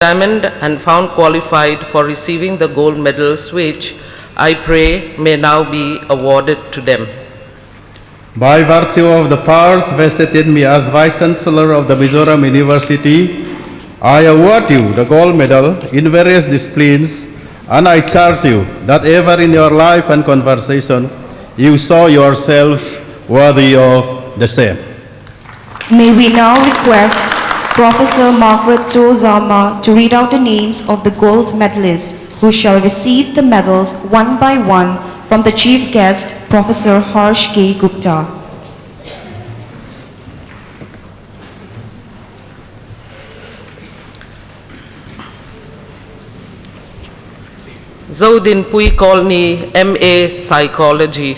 examined and found qualified for receiving the gold medals, which I pray may now be awarded to them. By virtue of the powers vested in me as Vice Chancellor of the Mizoram University, I award you the gold medal in various disciplines, and I charge you that ever in your life and conversation you saw yourselves worthy of the same. May we now request Professor Margaret Jo Zama to read out the names of the gold medalists who shall receive the medals one by one from the chief guest, Professor Harsh K. Gupta. Zaudin Pui Colney, MA Psychology.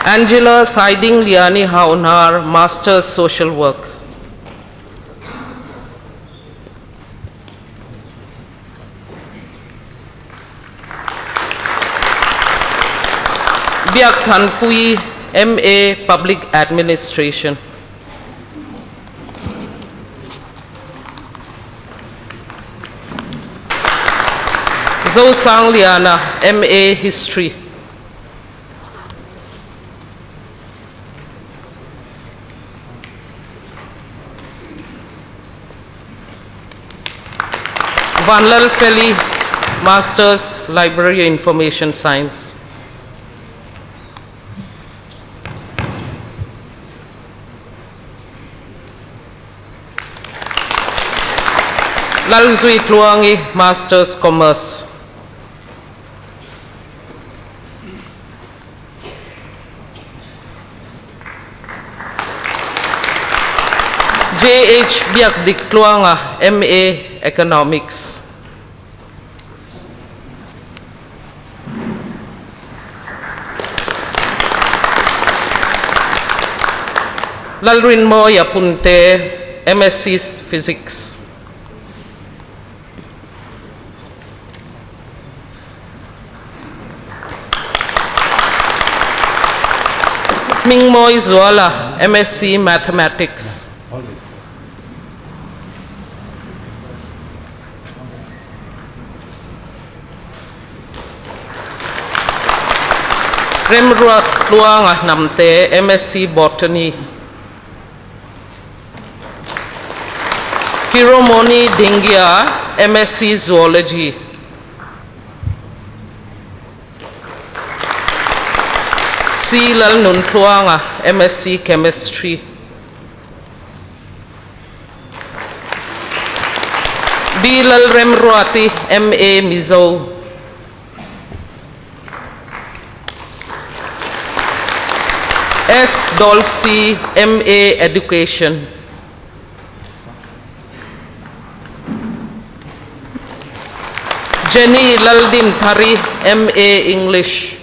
Angela Siding Liani Haunar, Master's Social Work. Biak Than Pui, MA Public Administration. Zhou Sang Liana, MA History. Vanlal Feli, Masters, Library Information Science. Lalzui Tluangi, Masters, Commerce. J.H. Biak Dik Tluanga, MA Economics. Lalrin Moya Punte, MSc Physics. Ming Moy Zuala, MSc Mathematics. Remruat Luanga Namte, MSc Botany. Hiromoni Dingia, MSc Zoology. Silal Nuntluanga, MSc Chemistry. Bilal Remruati, MA Mizo. S. Dolci, MA Education. Jenny Laldin Thari, MA English.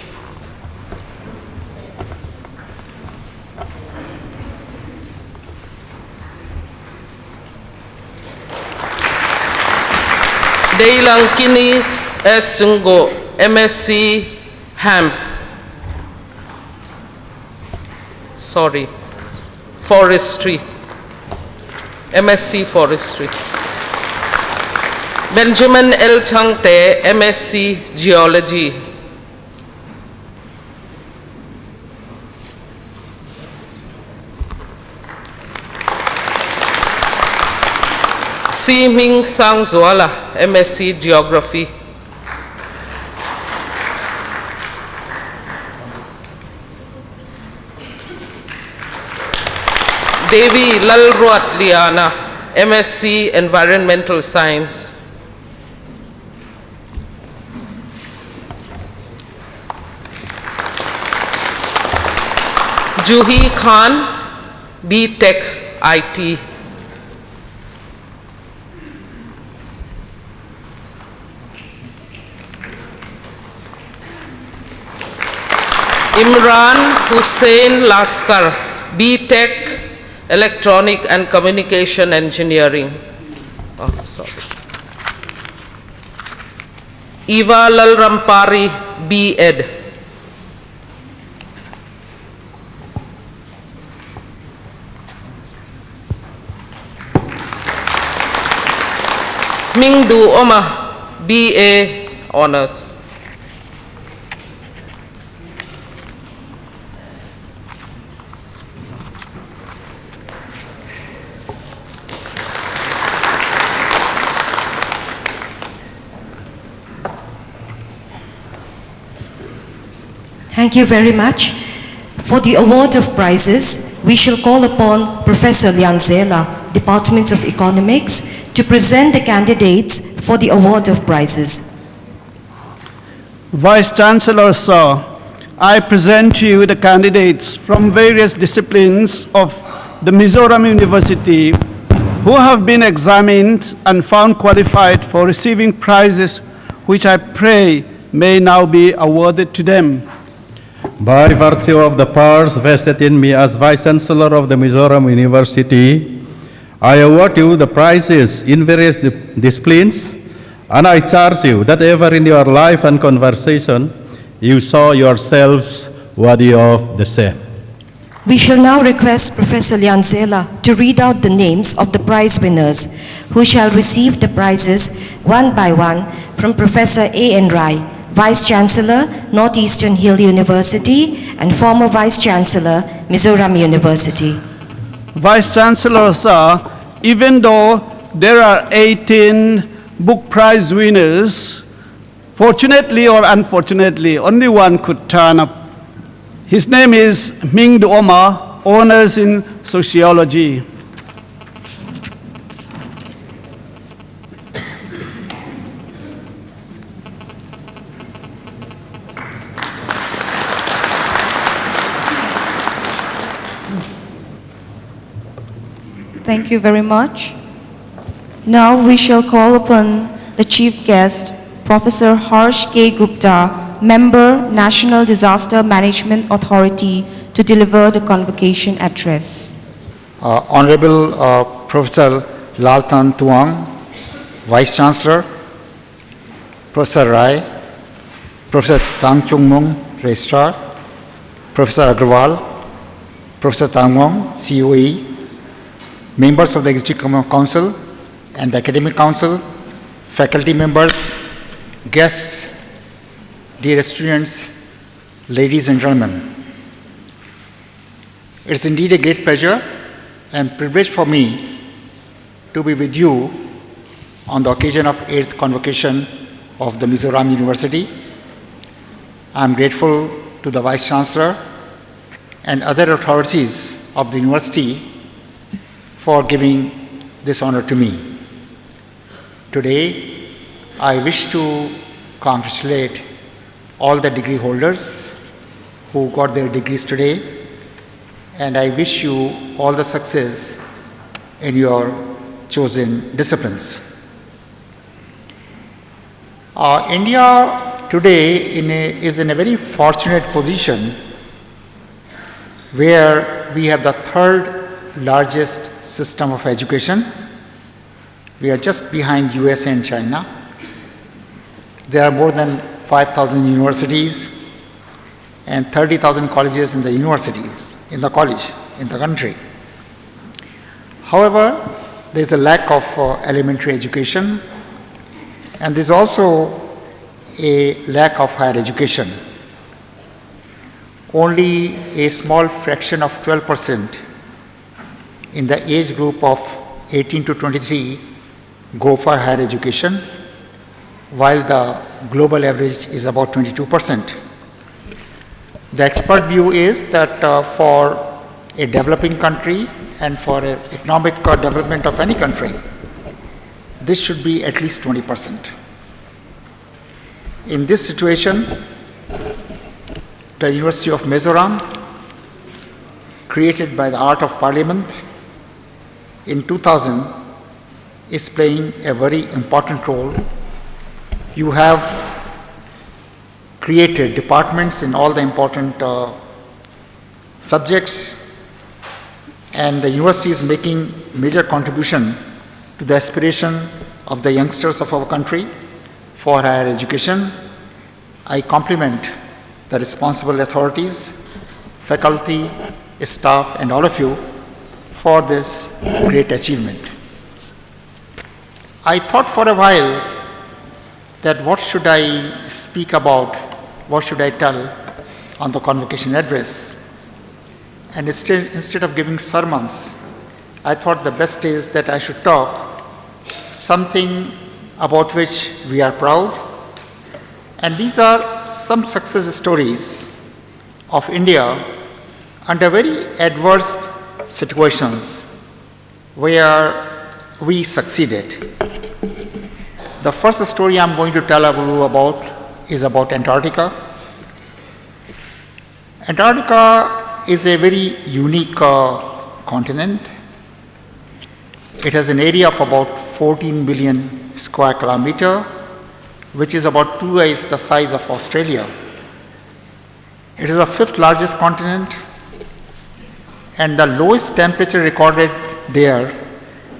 Deilang Kini S. Sungo, MSc Hemp. Forestry. MSc Forestry. Benjamin L. Changte, MSc Geology. Si Ming Sang Zuala, MSc Geography. Devi Lalruat Liana, MSc Environmental Science. Juhi Khan, B.Tech IT. Imran Hussain Laskar, B.Tech Electronic and Communication Engineering. Eva Lal Rampari, B.Ed. Ming Du Oma, BA Honours. Thank you very much. For the award of prizes, we shall call upon Professor Lianzela, Department of Economics, to present the candidates for the award of prizes. Vice Chancellor, sir, I present to you the candidates from various disciplines of the Mizoram University who have been examined and found qualified for receiving prizes which I pray may now be awarded to them. By virtue of the powers vested in me as Vice Chancellor of the Mizoram University, I award you the prizes in various disciplines, and I charge you that ever in your life and conversation you saw yourselves worthy of the same. We shall now request Professor Lianzela to read out the names of the prize winners who shall receive the prizes one by one from Professor A.N. Rai, Vice Chancellor, Northeastern Hill University, and former Vice Chancellor, Mizoram University. Vice Chancellor, sir, even though there are 18 book prize winners, fortunately or unfortunately, only one could turn up. His name is Ming Du Oma, Honours in Sociology. Thank you very much. Now we shall call upon the chief guest, Professor Harsh K. Gupta, Member, National Disaster Management Authority, to deliver the convocation address. Honorable Professor Laltan Tuang, Vice Chancellor, Professor Rai, Professor Tang Chung Mung, Registrar, Professor Agrawal, Professor Tang Mung, COE, members of the Executive Council and the Academic Council, faculty members, guests, dear students, ladies and gentlemen. It's indeed a great pleasure and privilege for me to be with you on the occasion of 8th Convocation of the Mizoram University. I'm grateful to the Vice Chancellor and other authorities of the university for giving this honor to me. Today, I wish to congratulate all the degree holders who got their degrees today, and I wish you all the success in your chosen disciplines. India today is in a very fortunate position where we have the third largest system of education. We are just behind USA and China. There are more than 5,000 universities and 30,000 colleges in the universities, in the country. However, there is a lack of elementary education, and there is also a lack of higher education. Only a small fraction of 12% in the age group of 18 to 23 go for higher education, while the global average is about 22%. The expert view is that for a developing country and for economic development of any country, this should be at least 20%. In this situation, the University of Mizoram, created by the Art of Parliament in 2000, is playing a very important role. You have created departments in all the important subjects, and the university is making major contribution to the aspiration of the youngsters of our country for higher education. I compliment the responsible authorities, faculty, staff, and all of you for this great achievement. I thought for a while that what should I speak about, what should I tell on the convocation address. And instead of giving sermons, I thought the best is that I should talk something about which we are proud. And these are some success stories of India under very adverse situations where we succeeded. The first story I'm going to tell you about is about Antarctica. Antarctica is a very unique continent. It has an area of about 14 billion square kilometer, which is about twice the size of Australia. It is the fifth largest continent, and the lowest temperature recorded there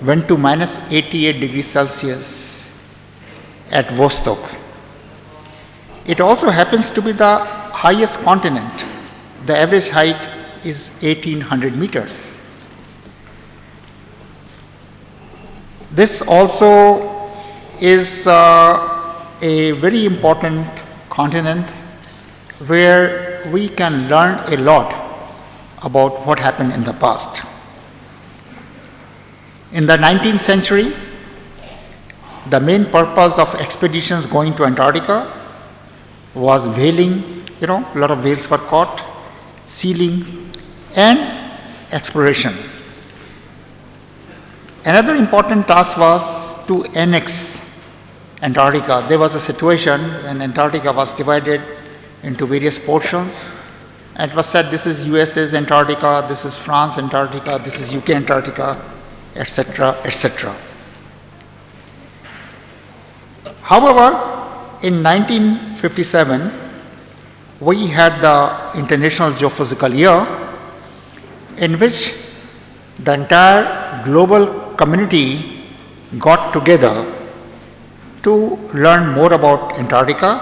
went to minus 88 degrees Celsius at Vostok. It also happens to be the highest continent. The average height is 1800 meters. This also is a very important continent where we can learn a lot about what happened in the past. In the 19th century, the main purpose of expeditions going to Antarctica was whaling, a lot of whales were caught, sealing, and exploration. Another important task was to annex Antarctica. There was a situation when Antarctica was divided into various portions, and it was said this is USA's Antarctica, this is France Antarctica, this is UK Antarctica, etc., etc. However, in 1957, we had the International Geophysical Year, in which the entire global community got together to learn more about Antarctica.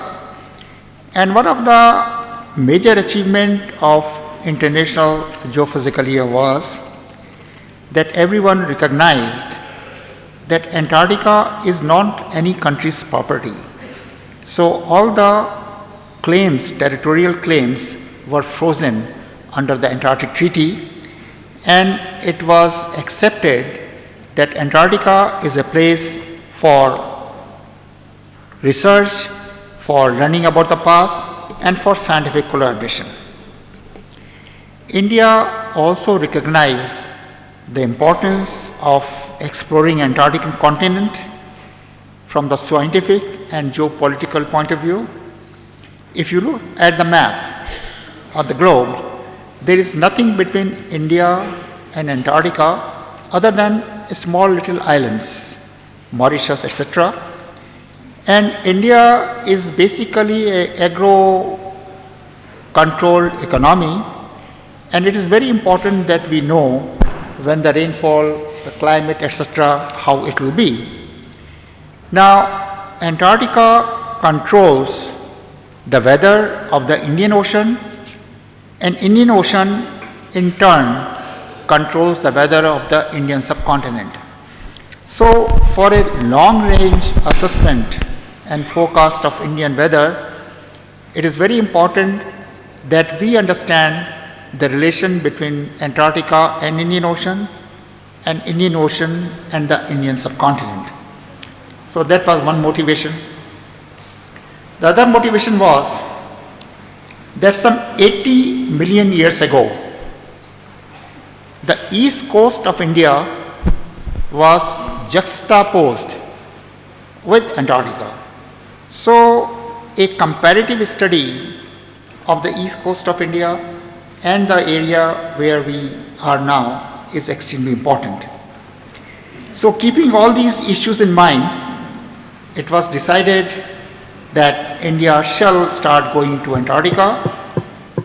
And one of the major achievements of International Geophysical Year was that everyone recognized that Antarctica is not any country's property. So all the claims, territorial claims, were frozen under the Antarctic Treaty, and it was accepted that Antarctica is a place for research, for learning about the past, and for scientific collaboration. India also recognized the importance of exploring Antarctic continent from the scientific and geopolitical point of view. If you look at the map of the globe, there is nothing between India and Antarctica other than small little islands, Mauritius, etc. And India is basically an agro-controlled economy, and it is very important that we know when the rainfall, the climate, etc., how it will be. Now, Antarctica controls the weather of the Indian Ocean, and Indian Ocean in turn controls the weather of the Indian subcontinent. So, for a long-range assessment and forecast of Indian weather, it is very important that we understand the relation between Antarctica and Indian Ocean and the Indian subcontinent. So that was one motivation. The other motivation was that some 80 million years ago, the east coast of India was juxtaposed with Antarctica. So a comparative study of the east coast of India and the area where we are now is extremely important. So keeping all these issues in mind, it was decided that India shall start going to Antarctica.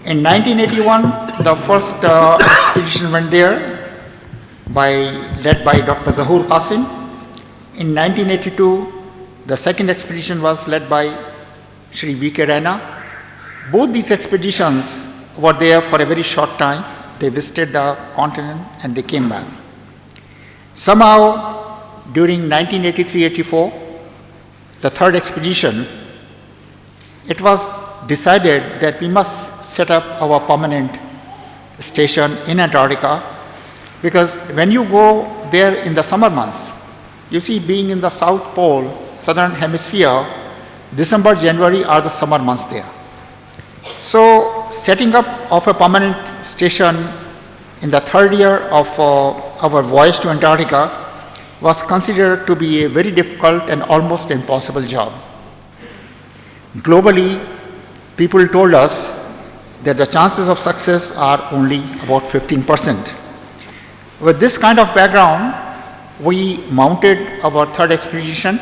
In 1981, the first expedition went there led by Dr. Zahur Qasim. In 1982, the second expedition was led by Shri V.K. Raina. Both these expeditions were there for a very short time. They visited the continent and they came back. Somehow, during 1983-84, the third expedition, it was decided that we must set up our permanent station in Antarctica, because when you go there in the summer months, you see, being in the South Pole, Southern Hemisphere, December, January are the summer months there. So setting up of a permanent station in the third year of our voyage to Antarctica was considered to be a very difficult and almost impossible job. Globally, people told us that the chances of success are only about 15%. With this kind of background, we mounted our third expedition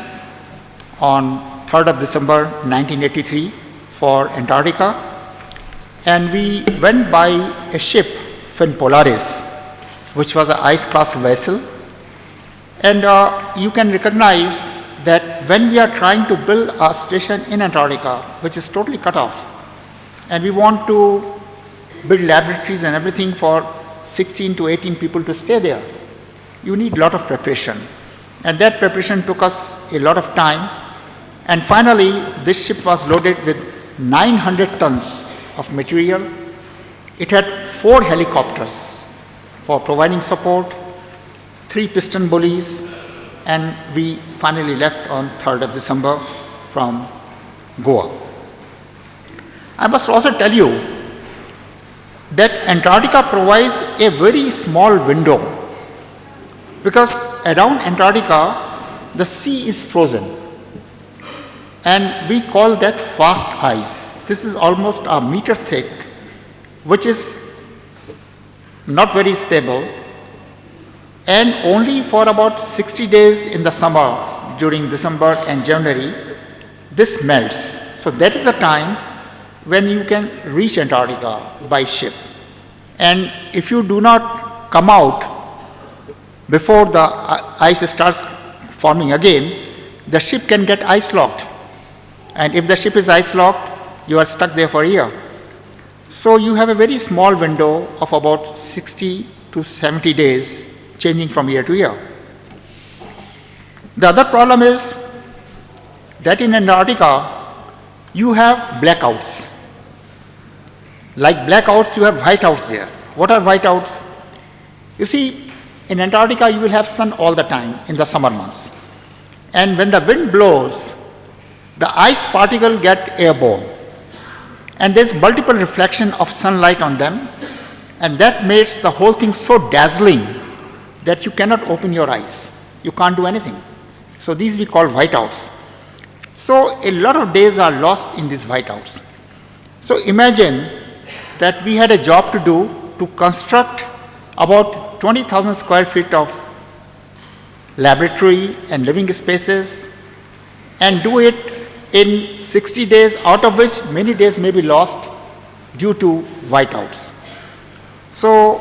on 3rd of December 1983 for Antarctica, and we went by a ship, Fin Polaris, which was an ice-class vessel. And you can recognize that when we are trying to build a station in Antarctica, which is totally cut off, and we want to build laboratories and everything for 16 to 18 people to stay there, you need a lot of preparation. And that preparation took us a lot of time. And finally, this ship was loaded with 900 tons of material. It had 4 helicopters for providing support, 3 piston bullies, and we finally left on 3rd of December from Goa. I must also tell you that Antarctica provides a very small window, because around Antarctica the sea is frozen, and we call that fast ice. This is almost a meter thick, which is not very stable, and only for about 60 days in the summer, during December and January, this melts. So that is the time when you can reach Antarctica by ship. And if you do not come out before the ice starts forming again, the ship can get ice locked. And if the ship is ice locked, you are stuck there for a year. So you have a very small window of about 60 to 70 days, changing from year to year. The other problem is that in Antarctica, you have blackouts. Like blackouts, you have whiteouts there. What are whiteouts? You see, in Antarctica, you will have sun all the time in the summer months. And when the wind blows, the ice particle get airborne. And there's multiple reflection of sunlight on them. And that makes the whole thing so dazzling that you cannot open your eyes. You can't do anything. So these we call whiteouts. So a lot of days are lost in these whiteouts. So imagine that we had a job to do to construct about 20,000 square feet of laboratory and living spaces, and do it in 60 days, out of which many days may be lost due to whiteouts. So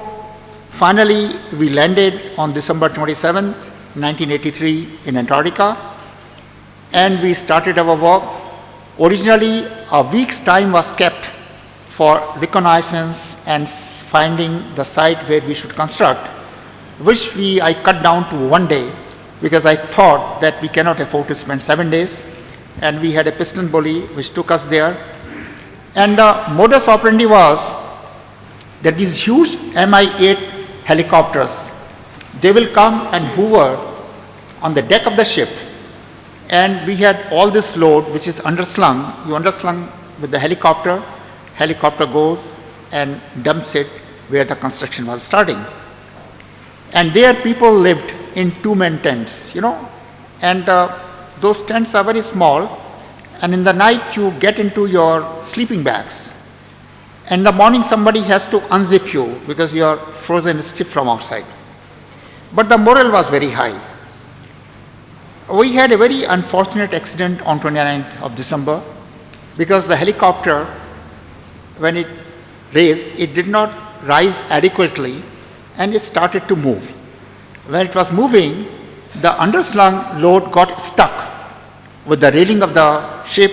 finally, we landed on December 27th, 1983 in Antarctica, and we started our work. Originally, a week's time was kept for reconnaissance and finding the site where we should construct, which I cut down to 1 day, because I thought that we cannot afford to spend 7 days. And we had a piston bully which took us there. And the modus operandi was that these huge Mi-8 helicopters, they will come and hover on the deck of the ship. And we had all this load which is underslung. You underslung with the helicopter. Helicopter goes and dumps it where the construction was starting. And there people lived in 2-man tents, and those tents are very small, and in the night you get into your sleeping bags. And in the morning somebody has to unzip you because you are frozen stiff from outside. But the morale was very high. We had a very unfortunate accident on 29th of December, because the helicopter, when it raised, it did not rise adequately, and it started to move. When it was moving, the underslung load got stuck with the railing of the ship.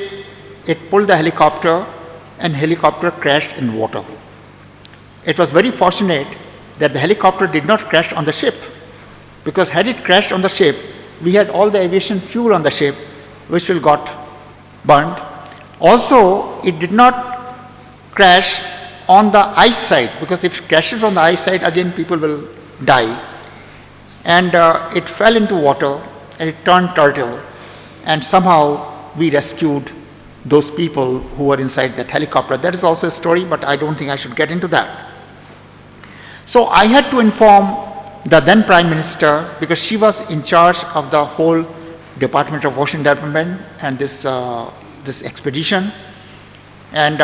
It pulled the helicopter, and helicopter crashed in water. It was very fortunate that the helicopter did not crash on the ship, because had it crashed on the ship, we had all the aviation fuel on the ship, which will got burned. Also, it did not crash on the ice side, because if it crashes on the ice side, again people will die. And it fell into water and it turned turtle, and somehow we rescued those people who were inside that helicopter. That is also a story, but I don't think I should get into that. So I had to inform the then Prime Minister, because she was in charge of the whole Department of Ocean Development and this expedition. And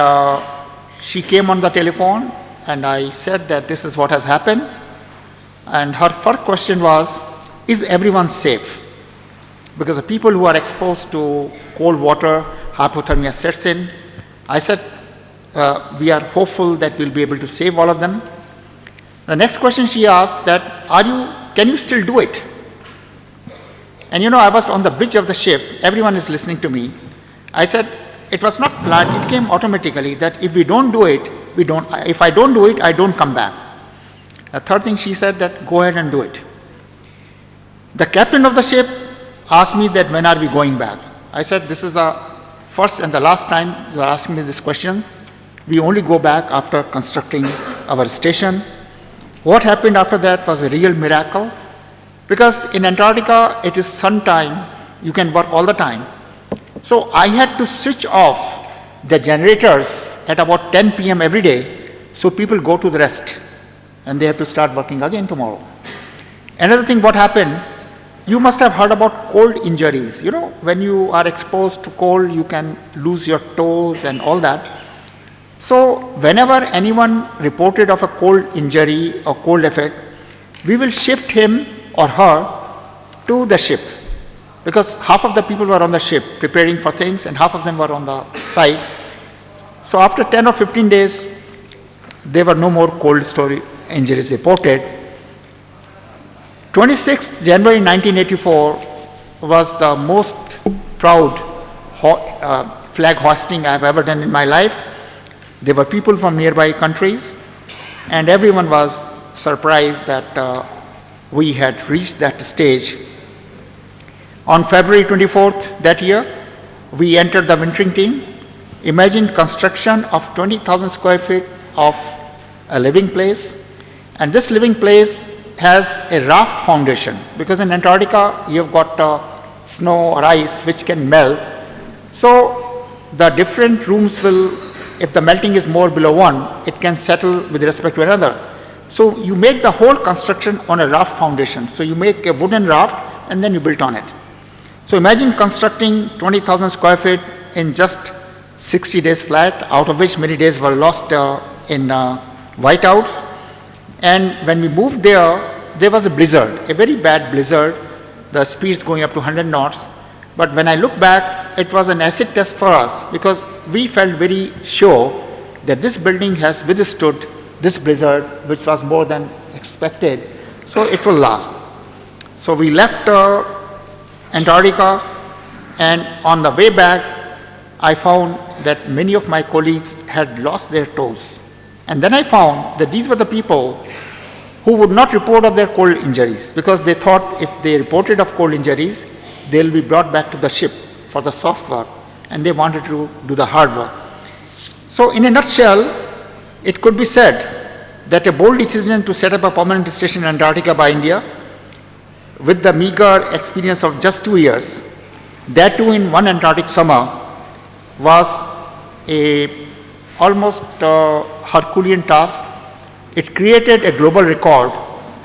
she came on the telephone, and I said that this is what has happened. And her first question was, is everyone safe? Because the people who are exposed to cold water, hypothermia sets in. I said, we are hopeful that we'll be able to save all of them. The next question she asked that, can you still do it? And I was on the bridge of the ship, everyone is listening to me. I said, it was not planned, it came automatically that if we don't do it, if I don't do it, I don't come back. The third thing she said that, go ahead and do it. The captain of the ship asked me that, when are we going back? I said, this is the first and the last time you are asking me this question. We only go back after constructing our station. What happened after that was a real miracle, because in Antarctica it is sun time, you can work all the time. So I had to switch off the generators at about 10 p.m. every day, so people go to the rest and they have to start working again tomorrow. Another thing what happened, you must have heard about cold injuries. When you are exposed to cold, you can lose your toes and all that. So whenever anyone reported of a cold injury or cold effect, we will shift him or her to the ship, because half of the people were on the ship preparing for things and half of them were on the side. So after 10 or 15 days, there were no more cold injuries reported. 26th January 1984 was the most proud flag hoisting I have ever done in my life. There were people from nearby countries, and everyone was surprised that we had reached that stage. On February 24th that year, we entered the wintering team. Imagine construction of 20,000 square feet of a living place, and this living place has a raft foundation, because in Antarctica you have got snow or ice which can melt. So the different rooms will, if the melting is more below 1, it can settle with respect to another. So you make the whole construction on a raft foundation. So you make a wooden raft and then you build on it. So imagine constructing 20,000 square feet in just 60 days flat, out of which many days were lost in whiteouts. And when we moved there was a blizzard, a very bad blizzard, the speeds going up to 100 knots. But when I look back, it was an acid test for us, because we felt very sure that this building has withstood this blizzard, which was more than expected, so it will last. So we left Antarctica, and on the way back, I found that many of my colleagues had lost their toes. And then I found that these were the people who would not report of their cold injuries, because they thought if they reported of cold injuries, they'll be brought back to the ship for the soft work, and they wanted to do the hard work. So in a nutshell, it could be said that a bold decision to set up a permanent station in Antarctica by India, with the meager experience of just 2 years, that too in one Antarctic summer, was a almost Herculean task. It created a global record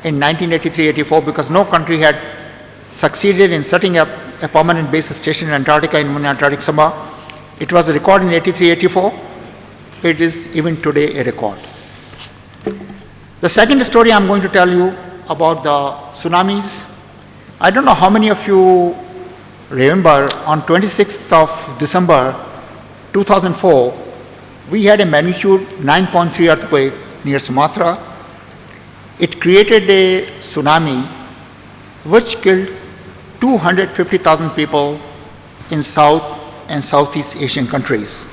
in 1983-84, because no country had succeeded in setting up a permanent base station in Antarctica in one Antarctic summer. It was a record in 83-84. It is even today a record. The second story I'm going to tell you about the tsunamis. I don't know how many of you remember, on 26th of December 2004, we had a magnitude 9.3 earthquake near Sumatra. It created a tsunami which killed 250,000 people in South and Southeast Asian countries.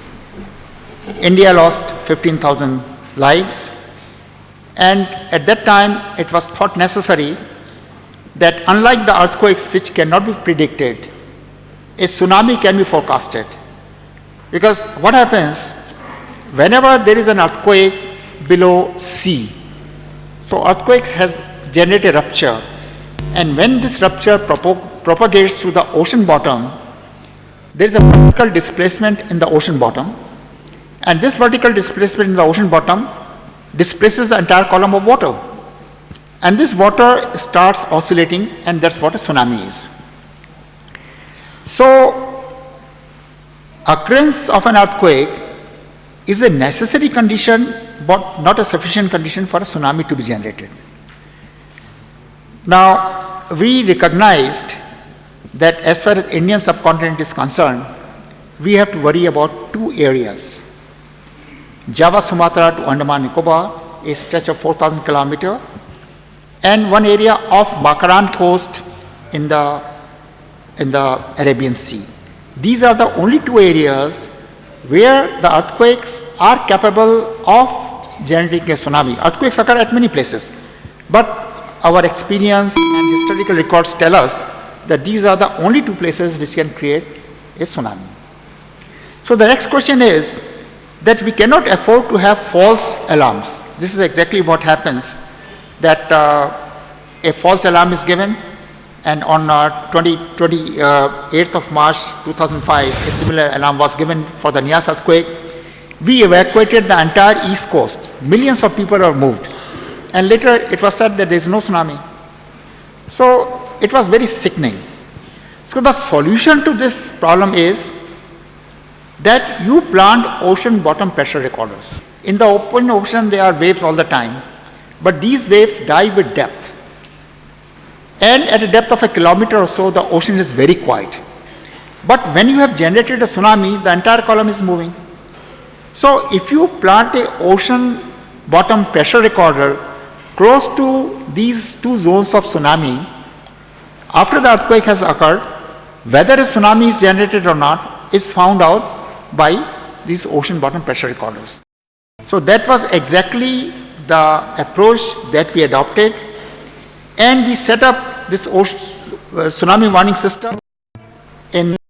India lost 15,000 lives, and at that time it was thought necessary that unlike the earthquakes which cannot be predicted, a tsunami can be forecasted. Because what happens whenever there is an earthquake below sea, so earthquakes has generated rupture, and when this rupture propagates through the ocean bottom, there is a vertical displacement in the ocean bottom, and this vertical displacement in the ocean bottom displaces the entire column of water. And this water starts oscillating, and that's what a tsunami is. So, occurrence of an earthquake is a necessary condition, but not a sufficient condition for a tsunami to be generated. Now, we recognized that as far as Indian subcontinent is concerned, we have to worry about two areas. Java, Sumatra to Andaman Nicobar, a stretch of 4,000 kilometers, and one area of Bakaran coast in the Arabian Sea. These are the only two areas where the earthquakes are capable of generating a tsunami. Earthquakes occur at many places, but our experience and historical records tell us that these are the only two places which can create a tsunami. So the next question is that we cannot afford to have false alarms. This is exactly what happens, that a false alarm is given, and on 28th of March 2005, a similar alarm was given for the Nias earthquake. We evacuated the entire east coast. Millions of people were moved. And later it was said that there is no tsunami. So it was very sickening. So the solution to this problem is that you plant ocean bottom pressure recorders. In the open ocean there are waves all the time, but these waves die with depth. And at a depth of a kilometer or so, the ocean is very quiet. But when you have generated a tsunami, the entire column is moving. So if you plant a ocean bottom pressure recorder close to these two zones of tsunami, after the earthquake has occurred, whether a tsunami is generated or not is found out by these ocean bottom pressure recorders. So that was exactly the approach that we adopted, and we set up this tsunami warning system in